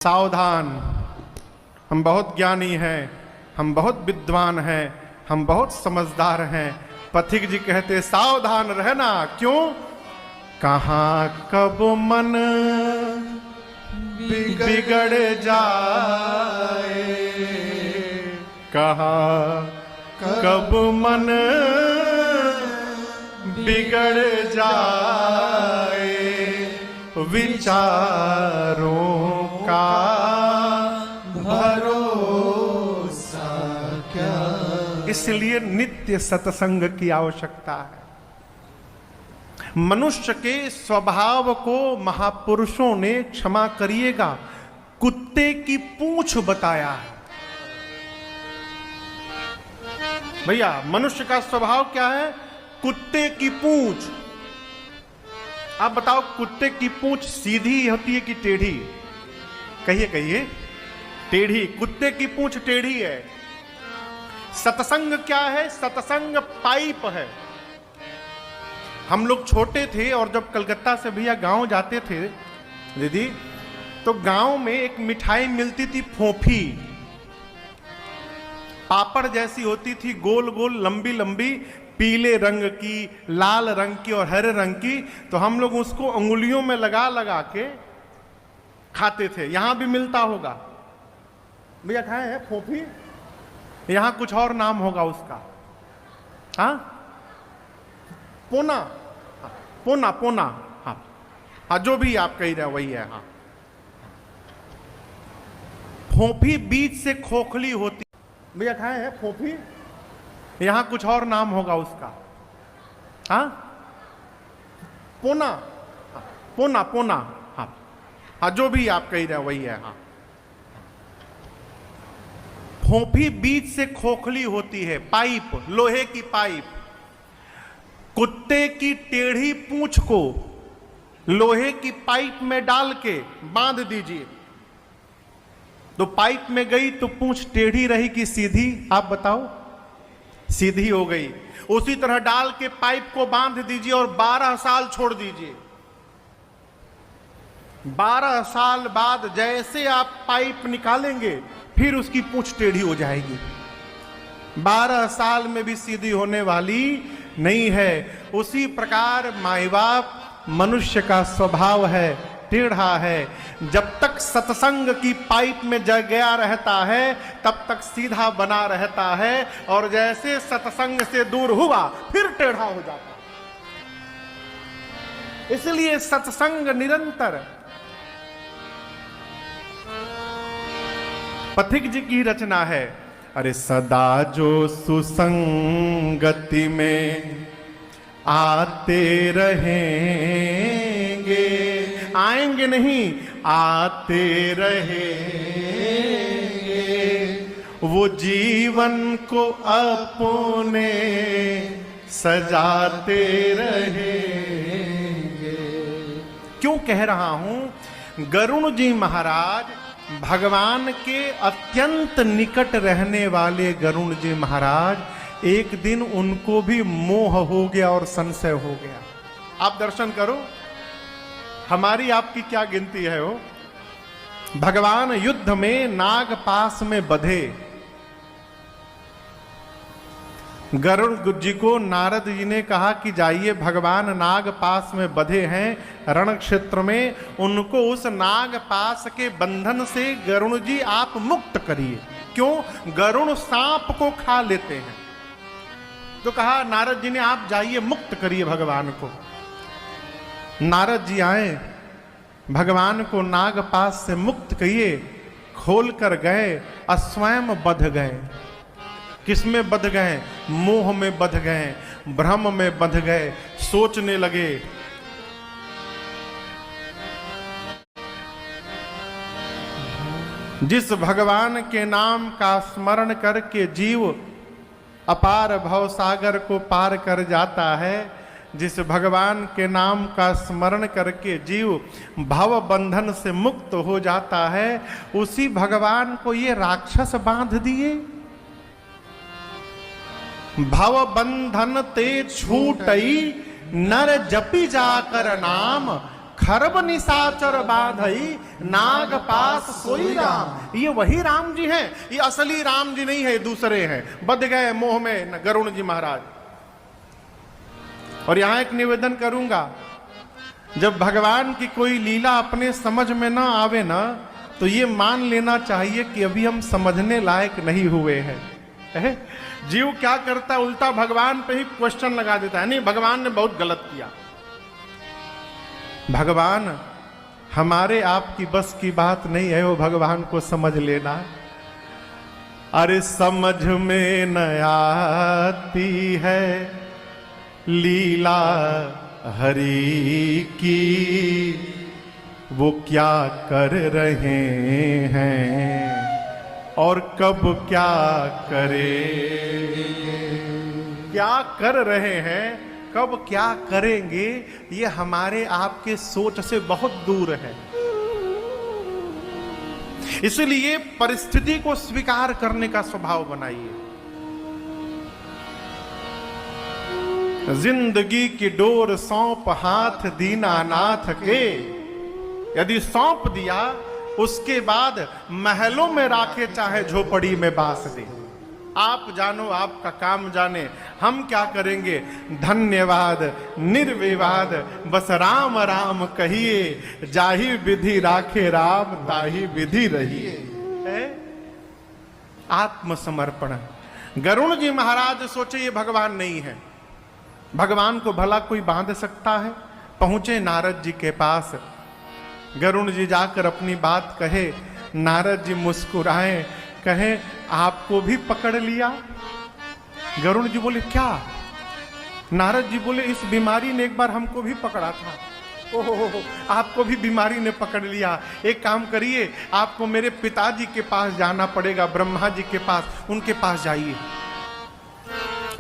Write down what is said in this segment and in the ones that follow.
सावधान, हम बहुत ज्ञानी हैं, हम बहुत विद्वान हैं, हम बहुत समझदार हैं। पथिक जी कहते सावधान रहना। क्यों? कहाँ कब मन बिगड़ जाए, कहाँ कब मन बिगड़ जाए, विचारों का भरोसा क्या। इसलिए नित्य सत्संग की आवश्यकता है। मनुष्य के स्वभाव को महापुरुषों ने, क्षमा करिएगा, कुत्ते की पूंछ बताया है। भैया, मनुष्य का स्वभाव क्या है? कुत्ते की पूंछ। आप बताओ, कुत्ते की पूंछ सीधी होती है कि टेढ़ी? कहिए कहिए। टेढ़ी। कुत्ते की पूंछ टेढ़ी है। सत्संग क्या है? सत्संग पाइप है। हम लोग छोटे थे और जब कलकत्ता से भैया गांव जाते थे दीदी, तो गांव में एक मिठाई मिलती थी, फोफी। पापड़ जैसी होती थी, गोल गोल, लंबी लंबी, पीले रंग की, लाल रंग की और हरे रंग की। तो हम लोग उसको अंगुलियों में लगा लगा के खाते थे। यहां भी मिलता होगा भैया, खाए हैं फोफी? यहां कुछ और नाम होगा उसका। हाँ, पोना। पोना पोना। हाँ हाँ, जो भी आप कह रहे हैं वही है। हाँ, फोफी बीच से खोखली होती। भैया खाए हैं फोफी? यहां कुछ और नाम होगा उसका। हाँ, पोना। पोना पोना। हाँ हाँ, जो भी आप कह रहे हैं वही है। हाँ, फोफी बीच से खोखली होती है, पाइप, लोहे की पाइप। कुत्ते की टेढ़ी पूंछ को लोहे की पाइप में डाल के बांध दीजिए, तो पाइप में गई तो पूंछ टेढ़ी रही कि सीधी? आप बताओ। सीधी हो गई। उसी तरह डाल के पाइप को बांध दीजिए और 12 साल छोड़ दीजिए। 12 साल बाद जैसे आप पाइप निकालेंगे, फिर उसकी पूंछ टेढ़ी हो जाएगी। 12 साल में भी सीधी होने वाली नहीं है। उसी प्रकार माई बाप, मनुष्य का स्वभाव है, टेढ़ा है। जब तक सत्संग की पाइप में गया रहता है, तब तक सीधा बना रहता है, और जैसे सत्संग से दूर हुआ, फिर टेढ़ा हो जाता है। इसलिए सत्संग निरंतर। पथिक जी की रचना है, अरे सदा जो सुसंगति में आते रहेंगे, आएंगे नहीं, आते रहेंगे, वो जीवन को अपने सजाते रहेंगे। क्यों कह रहा हूं? गरुण जी महाराज, भगवान के अत्यंत निकट रहने वाले गरुण जी महाराज, एक दिन उनको भी मोह हो गया और संशय हो गया। आप दर्शन करो, हमारी आपकी क्या गिनती है वो। भगवान युद्ध में नाग पास में बंधे। गरुड़ जी को नारद जी ने कहा कि जाइए, भगवान नाग पास में बंधे हैं रण क्षेत्र में, उनको उस नाग पास के बंधन से गरुड़ जी आप मुक्त करिए। क्यों? गरुड़ सांप को खा लेते हैं। तो कहा नारद जी ने, आप जाइए मुक्त करिए भगवान को। नारद जी आए, भगवान को नाग पास से मुक्त किए, खोल कर गए, स्वयं बंध गए। किसमें बंध गए? मोह में बंध गए, भ्रम में बंध गए। सोचने लगे, जिस भगवान के नाम का स्मरण करके जीव अपार भव सागर को पार कर जाता है, जिस भगवान के नाम का स्मरण करके जीव भव बंधन से मुक्त हो जाता है, उसी भगवान को ये राक्षस बांध दिए। भव बंधन ते छूटई, नर जपी जाकर नाम, खरब निशाचर बाधई नाग पास सोई राम। ये वही राम जी हैं, ये असली राम जी नहीं है, दूसरे हैं, बध गए मोह में गरुण जी महाराज। और यहां एक निवेदन करूंगा, जब भगवान की कोई लीला अपने समझ में ना आवे ना, तो ये मान लेना चाहिए कि अभी हम समझने लायक नहीं हुए हैं। जीव क्या करता है, उल्टा भगवान पे ही क्वेश्चन लगा देता है, नहीं भगवान ने बहुत गलत किया। भगवान हमारे आपकी बस की बात नहीं है, वो भगवान को समझ लेना। अरे समझ में न आती है लीला हरि की, वो क्या कर रहे हैं और कब क्या करेंगे। क्या कर रहे हैं, कब क्या करेंगे, ये हमारे आपके सोच से बहुत दूर है। इसलिए परिस्थिति को स्वीकार करने का स्वभाव बनाइए। जिंदगी की डोर सौंप हाथ दीनानाथ के, यदि सौंप दिया उसके बाद महलों में राखे चाहे झोपड़ी में बास दे। आप जानो, आपका काम जाने, हम क्या करेंगे। धन्यवाद निर्विवाद बस राम राम कहिए, जाहि विधि राखे राम ताहि विधि रहिए। आत्मसमर्पण। गरुण जी महाराज सोचे ये भगवान नहीं है, भगवान को भला कोई बांध सकता है। पहुंचे नारद जी के पास, गरुण जी जाकर अपनी बात कहे, नारद जी मुस्कुराए, कहे आपको भी पकड़ लिया। गरुण जी बोले क्या? नारद जी बोले इस बीमारी ने एक बार हमको भी पकड़ा था। ओहो, आपको भी बीमारी ने पकड़ लिया। एक काम करिए, आपको मेरे पिताजी के पास जाना पड़ेगा, ब्रह्मा जी के पास, उनके पास जाइए।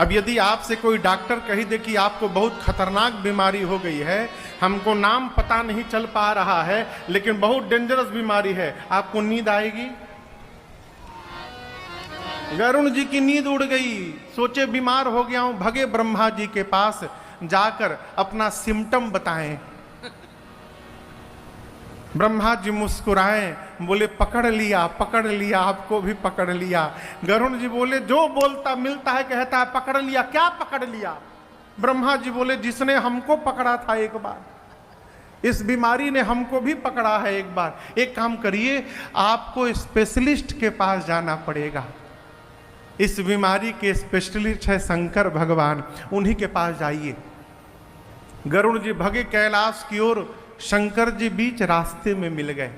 अब यदि आपसे कोई डॉक्टर कही दे कि आपको बहुत खतरनाक बीमारी हो गई है, हमको नाम पता नहीं चल पा रहा है, लेकिन बहुत डेंजरस बीमारी है, आपको नींद आएगी? गरुण जी की नींद उड़ गई, सोचे बीमार हो गया हूं, भगे ब्रह्मा जी के पास, जाकर अपना सिम्टम बताएं। ब्रह्मा जी मुस्कुराए, बोले पकड़ लिया, पकड़ लिया, आपको भी पकड़ लिया। गरुण जी बोले जो बोलता मिलता है कहता है पकड़ लिया, क्या पकड़ लिया? ब्रह्मा जी बोले जिसने हमको पकड़ा था एक बार, इस बीमारी ने हमको भी पकड़ा है एक बार। एक काम करिए, आपको स्पेशलिस्ट के पास जाना पड़ेगा। इस बीमारी के स्पेशलिस्ट है शंकर भगवान, उन्हीं के पास जाइए। गरुण जी भगे कैलाश की ओर, शंकर जी बीच रास्ते में मिल गए।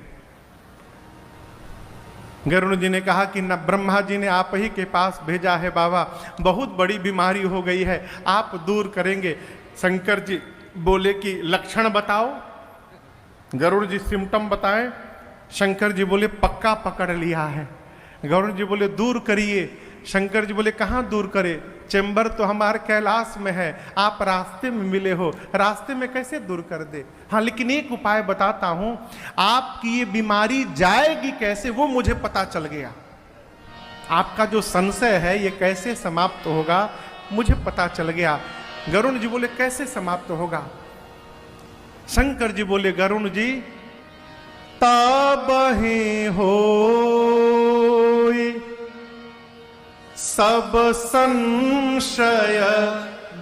गरुण जी ने कहा कि न ब्रह्मा जी ने आप ही के पास भेजा है बाबा, बहुत बड़ी बीमारी हो गई है, आप दूर करेंगे। शंकर जी बोले कि लक्षण बताओ। गरुड़ जी सिम्टम बताएं। शंकर जी बोले पक्का पकड़ लिया है। गरुड़ जी बोले दूर करिए। शंकर जी बोले कहाँ दूर करे, चेंबर तो हमारे कैलाश में है, आप रास्ते में मिले हो, रास्ते में कैसे दूर कर दे। हाँ लेकिन एक उपाय बताता हूं, आपकी ये बीमारी जाएगी कैसे वो मुझे पता चल गया। आपका जो संशय है ये कैसे समाप्त होगा मुझे पता चल गया। गरुण जी बोले कैसे समाप्त होगा? शंकर जी बोले गरुण जी तब ही हो सब संशय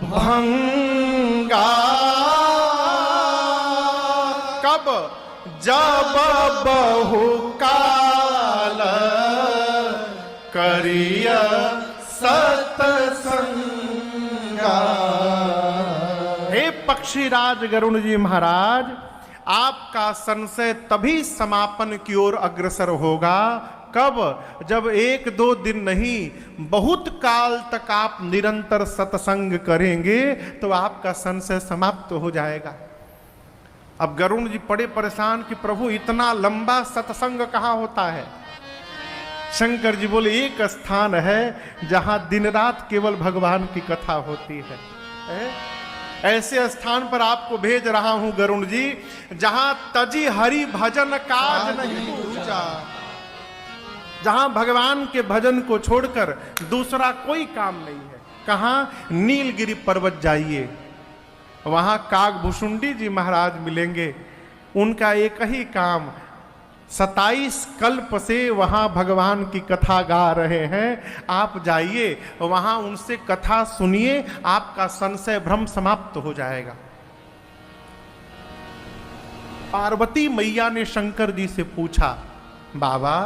भंगा, कब जब बहुकाल करिय सतसंगा। हे पक्षीराज गरुण जी महाराज, आपका संशय तभी समापन की ओर अग्रसर होगा कब? जब एक दो दिन नहीं बहुत काल तक आप निरंतर सत्संग करेंगे तो आपका संशय समाप्त हो जाएगा। अब गरुण जी पड़े परेशान कि प्रभु इतना लंबा सत्संग कहाँ होता है। शंकर जी बोले एक स्थान है जहां दिन रात केवल भगवान की कथा होती है। ऐसे स्थान पर आपको भेज रहा हूं गरुण जी, जहां तजी हरि भजन काज नहीं दूजा, जहां भगवान के भजन को छोड़कर दूसरा कोई काम नहीं है। कहां? नीलगिरी पर्वत जाइए, वहां कागभूषुंडी जी महाराज मिलेंगे। उनका एक ही काम, 27 कल्प से वहां भगवान की कथा गा रहे हैं। आप जाइए वहां उनसे कथा सुनिए, आपका संशय भ्रम समाप्त हो जाएगा। पार्वती मैया ने शंकर जी से पूछा, बाबा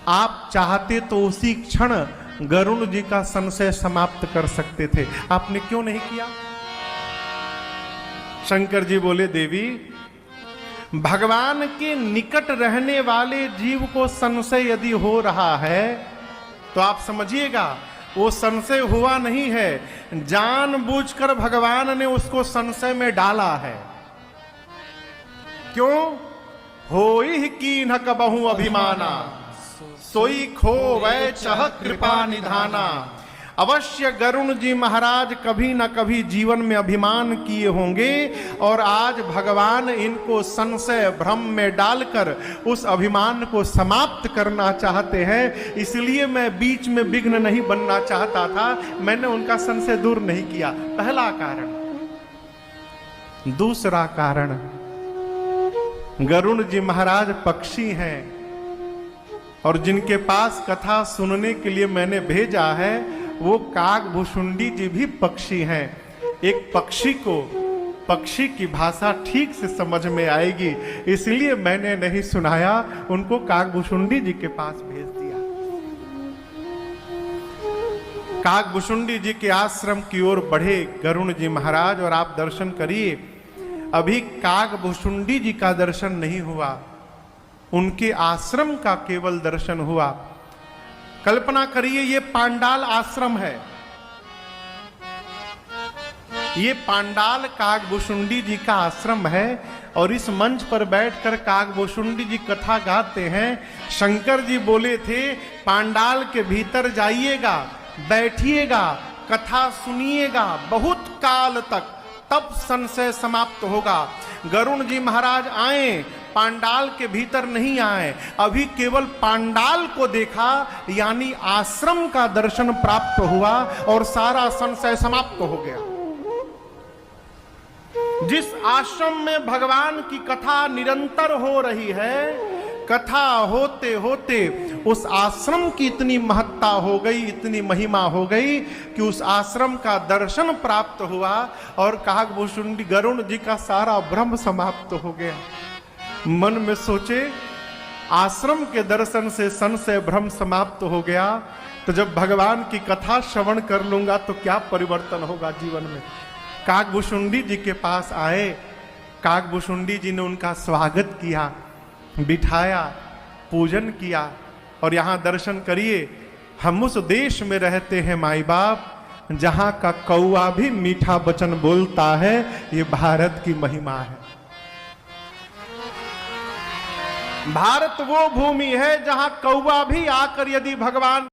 आप चाहते तो उसी क्षण गरुण जी का संशय समाप्त कर सकते थे, आपने क्यों नहीं किया? शंकर जी बोले, देवी भगवान के निकट रहने वाले जीव को संशय यदि हो रहा है तो आप समझिएगा वो संशय हुआ नहीं है, जानबूझकर भगवान ने उसको संशय में डाला है। क्यों? होई कीन्ह कबहु अभिमाना, सोई खो वै चह कृपा निधाना। अवश्य गरुण जी महाराज कभी न कभी जीवन में अभिमान किए होंगे और आज भगवान इनको संशय भ्रम में डालकर उस अभिमान को समाप्त करना चाहते हैं। इसलिए मैं बीच में विघ्न नहीं बनना चाहता था, मैंने उनका संशय दूर नहीं किया। पहला कारण। दूसरा कारण, गरुण जी महाराज पक्षी हैं और जिनके पास कथा सुनने के लिए मैंने भेजा है वो कागभुशुंडी जी भी पक्षी हैं। एक पक्षी को पक्षी की भाषा ठीक से समझ में आएगी, इसलिए मैंने नहीं सुनाया, उनको कागभुशुंडी जी के पास भेज दिया। कागभुशुंडी जी के आश्रम की ओर बढ़े गरुण जी महाराज और आप दर्शन करिए। अभी कागभुशुंडी जी का दर्शन नहीं हुआ, उनके आश्रम का केवल दर्शन हुआ। कल्पना करिए ये पांडाल आश्रम है, ये पांडाल कागभुशुंडी जी का आश्रम है और इस मंच पर बैठकर कागभुशुंडी जी कथा गाते हैं। शंकर जी बोले थे पांडाल के भीतर जाइएगा, बैठिएगा, कथा सुनिएगा बहुत काल तक, तब संशय समाप्त होगा। गरुण जी महाराज आए, पांडाल के भीतर नहीं आए, अभी केवल पांडाल को देखा, यानी आश्रम का दर्शन प्राप्त हुआ और सारा संशय समाप्त हो गया। जिस आश्रम में भगवान की कथा निरंतर हो रही है, कथा होते होते उस आश्रम की इतनी महत्ता हो गई, इतनी महिमा हो गई कि उस आश्रम का दर्शन प्राप्त हुआ और कागभुशुंडी गरुण जी का सारा भ्रम समाप्त हो गया। मन में सोचे, आश्रम के दर्शन से संशय भ्रम समाप्त हो गया, तो जब भगवान की कथा श्रवण कर लूंगा तो क्या परिवर्तन होगा जीवन में। कागभुशुंडी जी के पास आए, कागभुशुंडी जी ने उनका स्वागत किया, बिठाया, पूजन किया और यहाँ दर्शन करिए। हम उस देश में रहते हैं माई बाप जहाँ का कौआ भी मीठा वचन बोलता है, ये भारत की महिमा है। भारत वो भूमि है जहां कौवा भी आकर यदि भगवान